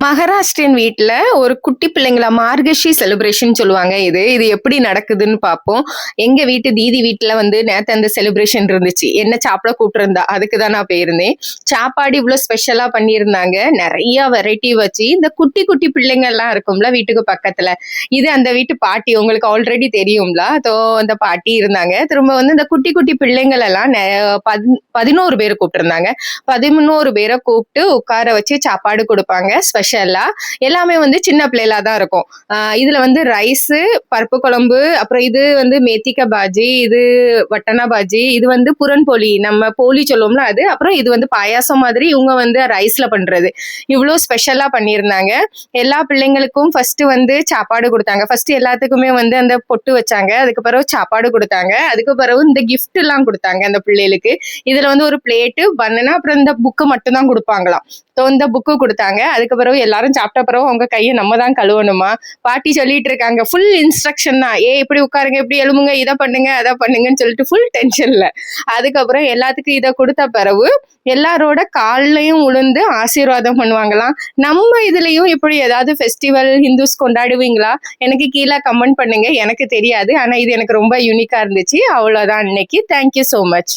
மகாராஷ்டிரியன் வீட்ல ஒரு குட்டி பிள்ளைங்களா மார்கஷி செலிப்ரேஷன் சொல்லுவாங்க. இது எப்படி நடக்குதுன்னு பார்ப்போம். எங்க வீட்டு தீதி வீட்ல வந்து நேத்து அந்த செலிப்ரேஷன் இருந்துச்சு. என்ன சாப்பிட கூப்பிட்டுருந்தா. அதுக்கு தான் நான் போயிருந்தேன். சாப்பாடு இவ்ளோ ஸ்பெஷலா பண்ணியிருந்தாங்க. நெறைய வெரைட்டி வச்சு இந்த குட்டி குட்டி பிள்ளைங்கலாம் இருக்கும்ல வீட்டுக்கு பக்கத்துல. இது அந்த வீட்டு பாட்டி உங்களுக்கு ஆல்ரெடி தெரியும்ல. அந்த பாட்டி இருந்தாங்க. திரும்ப வந்து இந்த குட்டி குட்டி பிள்ளைங்கள் எல்லாம் 11 பேர் கூப்பிட்டுருந்தாங்க. 11 பேரை கூப்பிட்டு உட்கார வச்சு சாப்பாடு கொடுப்பாங்க ஸ்பெஷலா. எல்லாமே வந்து சின்ன பிள்ளைகளா தான் இருக்கும். இதுல வந்து ரைஸு, பருப்பு குழம்பு, அப்புறம் இது வந்து மேத்திக்க பாஜி, இது வட்டனா பாஜி, இது வந்து புரன்போலி, நம்ம போலி சொல்லுவோம்ல அது. அப்புறம் இது வந்து பாயாசம் மாதிரி இவங்க வந்து ரைஸ்ல பண்றது. இவ்வளோ ஸ்பெஷலா பண்ணியிருந்தாங்க. எல்லா பிள்ளைங்களுக்கும் ஃபர்ஸ்ட் வந்து சாப்பாடு கொடுத்தாங்க. ஃபர்ஸ்ட் எல்லாத்துக்குமே வந்து அந்த பொட்டு வச்சாங்க. அதுக்கு பிறகு சாப்பாடு கொடுத்தாங்க. அதுக்கு பிறகு இந்த கிஃப்ட் எல்லாம் கொடுத்தாங்க அந்த பிள்ளைகளுக்கு. இதுல வந்து ஒரு பிளேட்டு பண்ணனா அப்புறம் இந்த புக்கு மட்டும் தான் கொடுப்பாங்களாம். இந்த புக்கு கொடுத்தாங்க. அதுக்கு பிறகு எல்லாரும் சாப்பிட்ட பிறகு அவங்க கையை நம்ம தான் கழுவணுமா. பாட்டி சொல்லிட்டு இருக்காங்க. ஃபுல் இன்ஸ்ட்ரக்ஷன் தான். இப்படி உட்காருங்க, இப்படி எழுமுங்க, இதை பண்ணுங்க, அதை பண்ணுங்கன்னு சொல்லிட்டு ஃபுல் டென்ஷன்ல. அதுக்கப்புறம் எல்லாத்துக்கும் இதை கொடுத்த பிறகு எல்லாரோட கால்லையும் உளுந்து ஆசீர்வாதம் பண்ணுவாங்களாம். நம்ம இதுலயும் இப்படி ஏதாவது ஃபெஸ்டிவல் ஹிந்துஸ் கொண்டாடுவீங்களா? எனக்கு கீழே கமெண்ட் பண்ணுங்க. எனக்கு தெரியாது. ஆனா இது எனக்கு ரொம்ப யூனிக்கா இருந்துச்சு. அவ்வளவுதான் இன்னைக்கு. Thank you so much.